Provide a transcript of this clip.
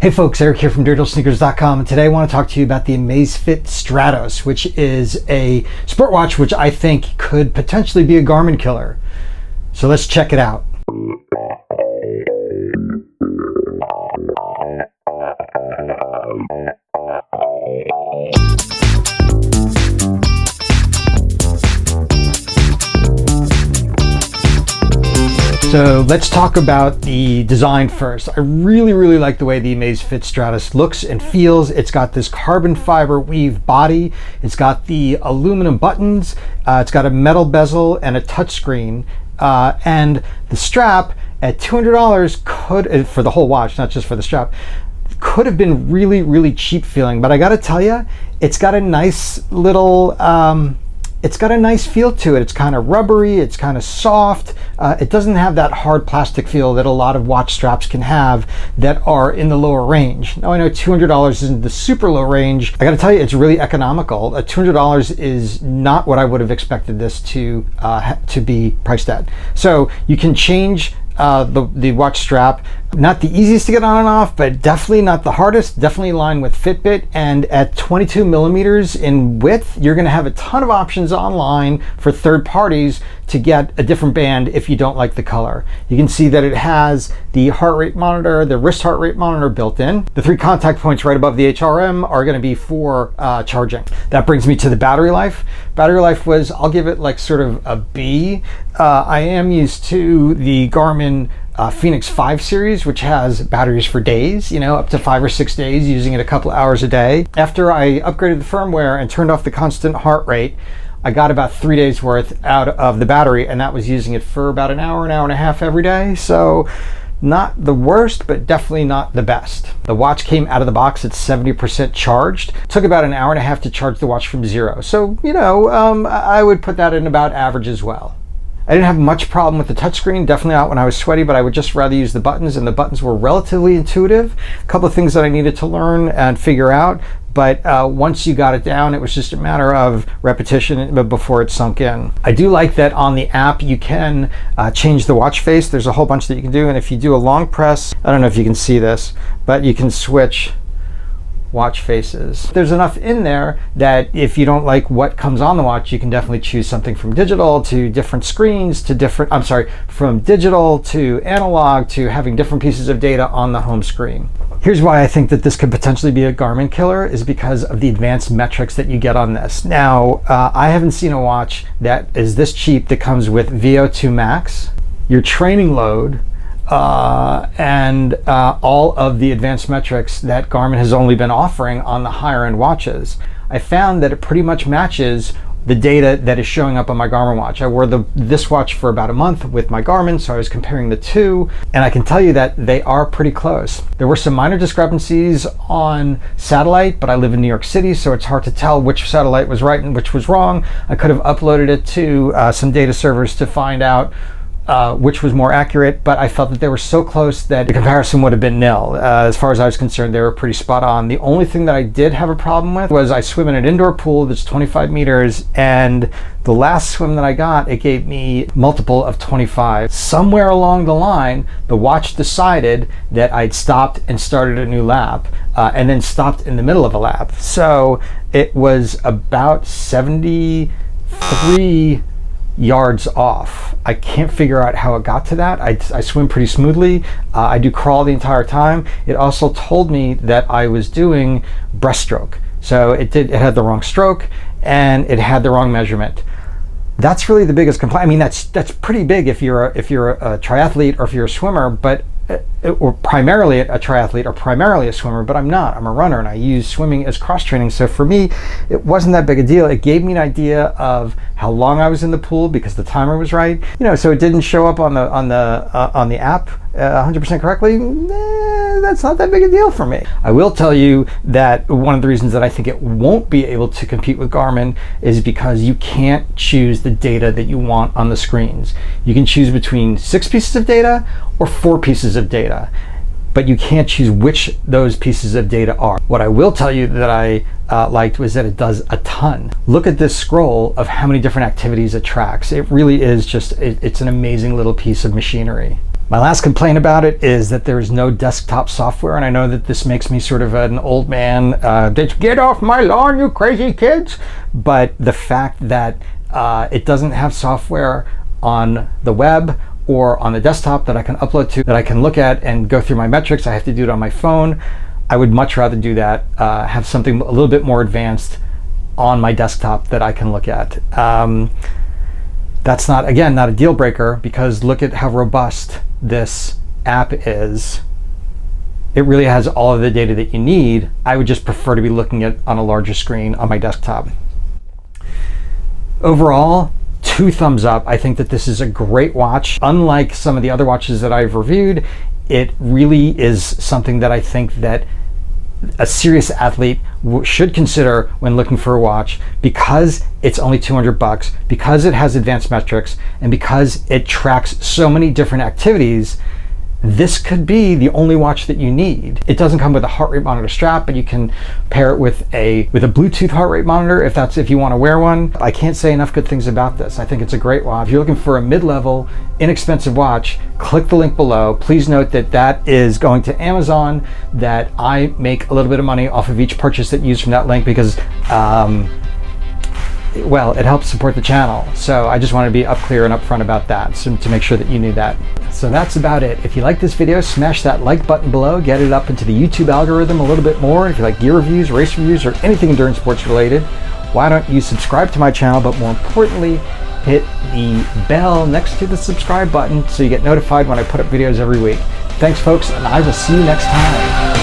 Hey folks, Eric here from DirtyLittleSneakers.com, and today I want to talk to you about the Amazfit Stratos, which is a sport watch which I think could potentially be a Garmin killer. So let's check it out. So let's talk about the design first. I really like the way the Amazfit Stratos looks and feels. It's got this carbon fiber weave body. It's got the aluminum buttons. It's got a metal bezel and a touchscreen. And the strap at $200 could, for the whole watch, not just for the strap, could have been really cheap feeling. But I gotta tell you, it's got a nice little, it's got a nice feel to it. It's kind of rubbery, it's kind of soft. It doesn't have that hard plastic feel that a lot of watch straps can have that are in the lower range. Now I know $200 isn't the super low range. I gotta tell you, it's really economical. $200 is not what I would have expected this to be priced at. So you can change the watch strap. Not the easiest to get on and off, but definitely not the hardest. Definitely in line with Fitbit, and at 22 millimeters in width, you're going to have a ton of options online for third parties to get a different band if you don't like the color. You can see that it has the heart rate monitor, the wrist heart rate monitor built in. The 3 contact points right above the HRM are going to be for charging. That brings me to the battery life. Battery life was, I'll give it like sort of a B. I am used to the Garmin Fenix 5 series, which has batteries for days, you know, up to 5 or 6 days, using it a couple hours a day. After I upgraded the firmware and turned off the constant heart rate, I got about 3 days worth out of the battery, and that was using it for about an hour and a half every day. So not the worst, but definitely not the best. The watch came out of the box at 70% charged. It took about an hour and a half to charge the watch from zero. So, you know, I would put that in about average as well. I didn't have much problem with the touchscreen, definitely not when I was sweaty, but I would just rather use the buttons, and the buttons were relatively intuitive. A couple of things that I needed to learn and figure out, but once you got it down, it was just a matter of repetition before it sunk in. I do like that on the app you can change the watch face. There's a whole bunch that you can do, and if you do a long press, I don't know if you can see this, but you can switch watch faces. There's enough in there that if you don't like what comes on the watch, you can definitely choose something from digital to different screens to different, from digital to analog to having different pieces of data on the home screen. Here's why I think that this could potentially be a Garmin killer, is because of the advanced metrics that you get on this. Now, I haven't seen a watch that is this cheap that comes with VO2 max, your training load, and all of the advanced metrics that Garmin has only been offering on the higher end watches. I found that it pretty much matches the data that is showing up on my Garmin watch. I wore this watch for about a month with my Garmin, so I was comparing the two, and I can tell you that they are pretty close. There were some minor discrepancies on satellite, but I live in New York City, so it's hard to tell which satellite was right and which was wrong. I could have uploaded it to some data servers to find out which was more accurate, but I felt that they were so close that the comparison would have been nil. As far as I was concerned, they were pretty spot on. The only thing that I did have a problem with was I swim in an indoor pool that's 25 meters, and the last swim that I got, it gave me multiple of 25. Somewhere along the line, the watch decided that I'd stopped and started a new lap, and then stopped in the middle of a lap. So it was about 73 yards off. I can't figure out how it got to that. I swim pretty smoothly. I do crawl the entire time. It also told me that I was doing breaststroke. So it had the wrong stroke, and it had the wrong measurement. That's really the biggest complaint. I mean, that's pretty big if you're a triathlete or if you're a swimmer, but or primarily a triathlete or primarily a swimmer, but I'm not. I'm a runner, and I use swimming as cross training. So for me, it wasn't that big a deal. It gave me an idea of how long I was in the pool because the timer was right. You know, so it didn't show up on the app 100% correctly. That's not that big a deal for me. I will tell you that one of the reasons that I think it won't be able to compete with Garmin is because you can't choose the data that you want on the screens. You can choose between 6 pieces of data or 4 pieces of data, but you can't choose which those pieces of data are. What I will tell you that I liked was that it does a ton. Look at this scroll of how many different activities it tracks. It really is just, it's an amazing little piece of machinery. My last complaint about it is that there is no desktop software, and I know that this makes me sort of an old man. Get off my lawn, you crazy kids! But the fact that it doesn't have software on the web or on the desktop that I can upload to, that I can look at and go through my metrics, I have to do it on my phone. I would much rather do that, have something a little bit more advanced on my desktop that I can look at. That's not, again, not a deal breaker, because look at how robust this app is. It really has all of the data that you need. I would just prefer to be looking at on a larger screen on my desktop. Overall, 2 thumbs up. I think that this is a great watch. Unlike some of the other watches that I've reviewed, it really is something that I think that a serious athlete should consider when looking for a watch, because it's only $200, because it has advanced metrics, and because it tracks so many different activities. This could be the only watch that you need. It doesn't come with a heart rate monitor strap, but you can pair it with a Bluetooth heart rate monitor if you want to wear one. I can't say enough good things about this. I think it's a great watch. If you're looking for a mid-level, inexpensive watch, click the link below. Please note that that is going to Amazon, that I make a little bit of money off of each purchase that you use from that link, because well, it helps support the channel. So I just want to be clear and upfront about that, so to make sure that you knew that. So that's about it. If you like this video, smash that like button below, get it up into the YouTube algorithm a little bit more. If you like gear reviews, race reviews, or anything endurance sports related, why don't you subscribe to my channel, but more importantly, hit the bell next to the subscribe button so you get notified when I put up videos every week. Thanks folks, and I will see you next time.